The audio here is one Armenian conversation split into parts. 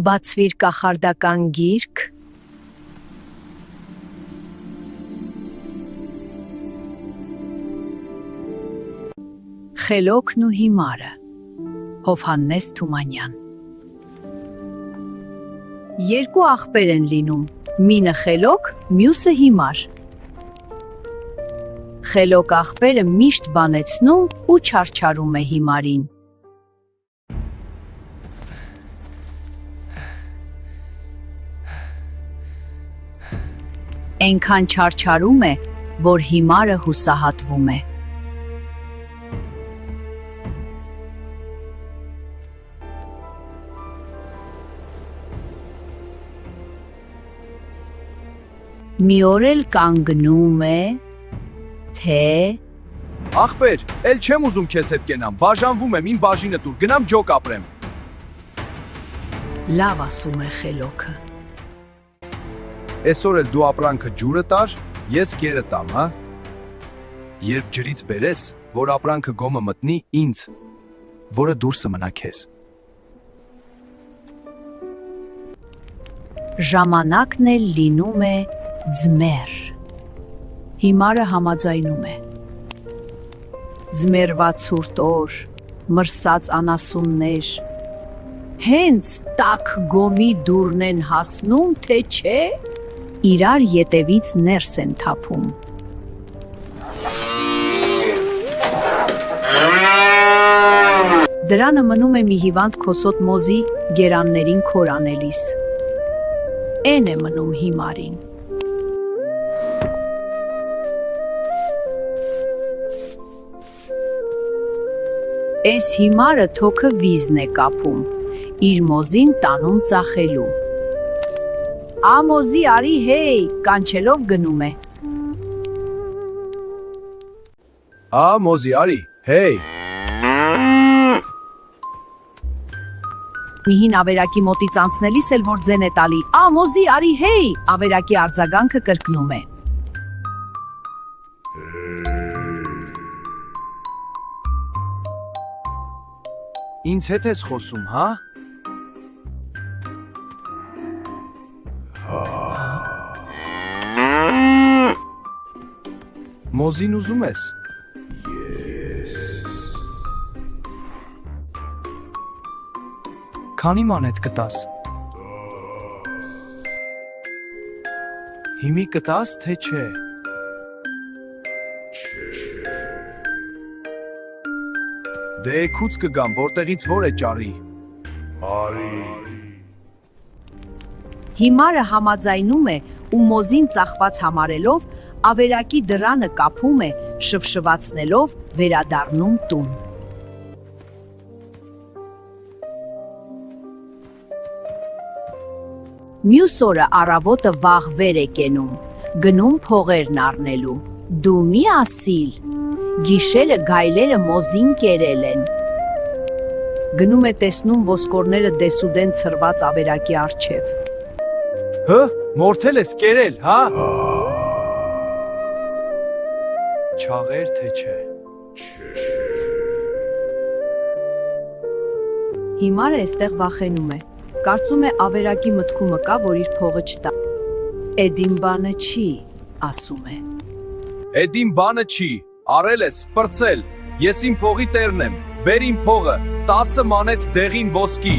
Բացվիր կախարդական գիրք։ Խելոքն ու հիմարը։ Հովհաննես Թումանյան։ Երկու աղբեր են լինում, մինը խելոք, մյուսը հիմար։ Խելոք աղբերը միշտ բանեցնում ու չարչարում է հիմարին։ Այնքան չարչարում է, որ հիմարը հուսահատվում է։ Մի օր էլ կանգնում է, թե… Ախպեր, էլ չեմ ուզում քեզ հետ կենամ, բաժանվում եմ, ին բաժինը տուր, գնամ ջոկ ապրեմ։ Լավ ասում է խելոքը։ Այսօր էլ դու ապրանքը ջուրը տար, ես գերը տամ, հա։ Երբ ջրից բերես, որ ապրանքը գոմը մտնի ինձ, որը դուրսը մնա քեզ։ Ժամանակն էլ լինում է ձմեռ։ Հիմարը համաձայնում է։ Ձմեռվա ցուրտ օր, մրսած անասուններ, հենց տաք գոմի դուրն են հասնում, թե չէ, իրար ետևից ներս են թափում։ Դրանը մնում է մի հիվանդ քոսոտ մոզի գերաններին քոր անելիս։ Էն է մնում հիմարին։ Էս հիմարը թոքը վիզն է կապում, իր մոզին տանում ծախելու։ Ամոզի արի հեյ, կանչելով գնում է։ Ամոզի արի, հեյ։ Միհին ավերակի մոտից անցնելիս էլ որ ձեն է տալի, ամոզի արի հեյ, ավերակի արձագանքը կրկնում է։ Ինձ հետ ես խոսում, հա։ Մոզին ուզում ես։ Ես։ Քանի մանետ կտաս։ Հիմի կտաս, թե չէ։ Դե քուց կգամ, որտեղից որ է ճարի։ Արի։ Հիմարը համաձայնում է ու մոզին ծախված համարելով, ավերակի դռանը կապում է, շվշվացնելով վերադառնում տուն։ Մյուս օրը առավոտը վաղ վեր է կենում, գնում փողերն առնելու։ Դու մի ասիլ, գիշերը գայլերը մոզին կերել են։ Գնում է տեսնում ոսկորները դեսուդեն ցրված ավերակի առջև։ Հը, մորթել ես կերել, հա։ Չաղեր թե չէ։ Հիմարը էստեղ վախենում է, կարծում է ավերակի մտքումը կա, որ իր փողը չտա։ Էդին բանը չի, ասում է։ Էդին բանը չի, արել ես, պրծել, ես իմ փողի տերն եմ, բեր իմ փողը, 10 մանետ դեղին ոսկի։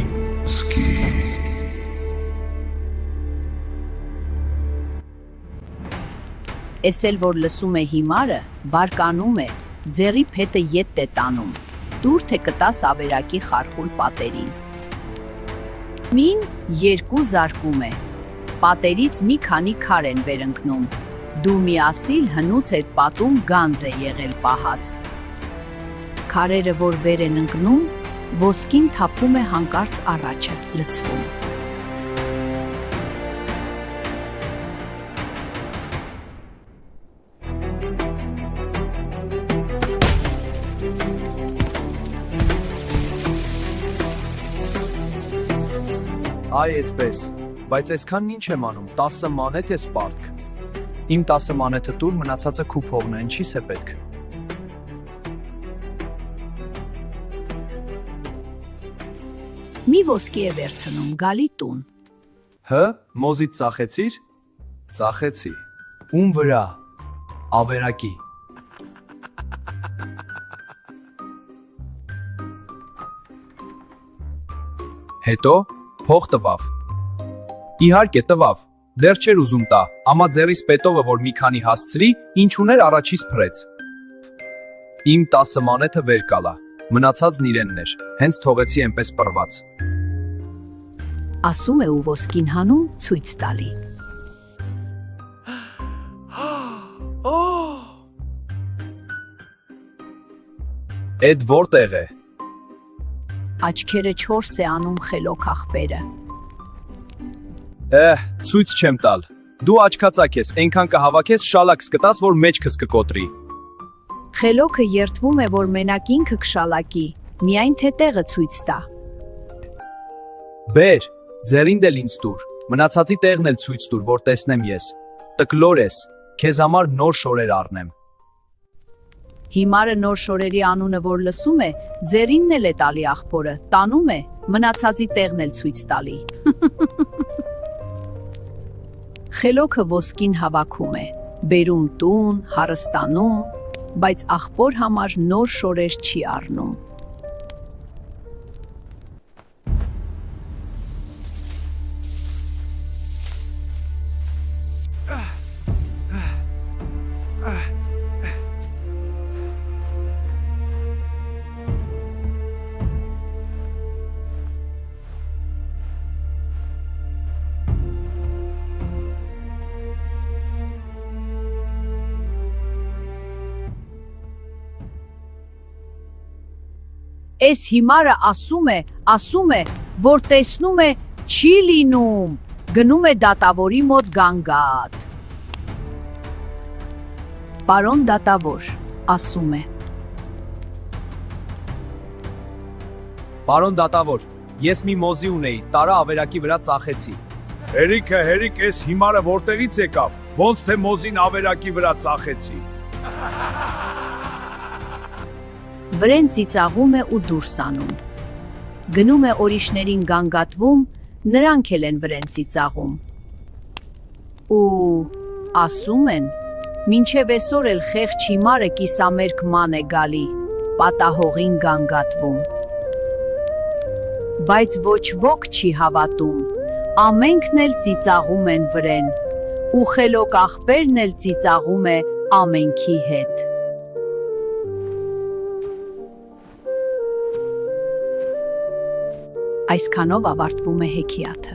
Սկի։ Էս էլ որ լսում է հիմարը, բարկանում է, ձեռի փետը ետ է տանում, դուր թե կտաս ավերակի խարխուլ պատերին։ Մին երկու զարկում է, պատերից մի քանի քար են վերընկնում, դու մի ասիլ հնուց այդ պատում գանձ է եղել պահած։ Քարերը որ վեր են ընկնում, ոսկին թափում է հանկարծ առաջը, լցվում։ Այ այդպես, բայց այսքան ինչ եմ անում, 10 մանետ ես պարտք։ Իմ 10 մանեթը տուր, մնացածը քու փողն է, ինչի՞ս է պետք։ Մի ոսկի է վերցնում գալի տուն։ Հ, մոզից ծախեցիր։ Ծախեցի։ Ում վրա։ Ավերակի։ Հետո փող տվավ։ Իհարկե տվավ։ Դեռ չէր ուզում տա, ամա ձեռիս պետովը, որ մի քանի հասցրի, ինչ ուներ առաջից փրեց։ Իմ 10 մանեթը վեր կալա, մնացածն իրենն էր, հենց թողեցի այնպես պռված։ Ասում է ու ոսկին հանում ցույց տալի։ Էդ որտեղ է։ Աչքերը 4 է անում խելոք աղբերը։ Ցույց չեմ տալ։ Դու աչքածակ ես, այնքան կհավաքես շալակ սկտաս, որ մեջքս կկոտրի։ Խելոքը երդվում է, որ մենակ ինքը կշալակի, միայն թե տեղը ցույց տա։ Բեր, ձերին դել ինձ տուր, մնացածի տեղն էլ ցույց տուր, որ տեսնեմ ես։ Տկլոր ես, քեզ համար նոր շորեր առնեմ։ Հիմարը նոր շորերի անունը որ լսում է, ձերինն էլ է տալի աղբորը, տանում է, մնացածի տեղն էլ ցույց տալի։ Խելոքը ոսկին հավաքում է, բերում տուն, հարստանում, բայց աղբոր համար նոր շորեր չի առնում։ Էս հիմարը ասում է, որ տեսնում է չի լինում, գնում է դատավորի մոտ գանգատ։ Պարոն դատավոր, ասում է։ Պարոն դատավոր, ես մի մոզի ունեի, տարա ավերակի վրա ծախեցի։ Հերիք, էս հիմարը որտեղից եկավ, ոնց թե մոզին ավերակի վրա ծախեցի։ Վրեն ծիծաղում է ու դուրս անում։ Գնում է օրիշներին գանգատվում, նրանք էլ են վրեն ծիծաղում։ Ու ասում են, մինչև այսօր էլ խեղճ հիմարը կիսամերկ ման է գալի, պատահողին գանգատվում։ Բայց ոչ ոք չի հավատում, ամենքն էլ ծիծաղում են վրեն, ու խելոք աղբերն էլ ծիծաղում է ամենքի հետ։ Այսքանով ավարտվում է հեքիաթը։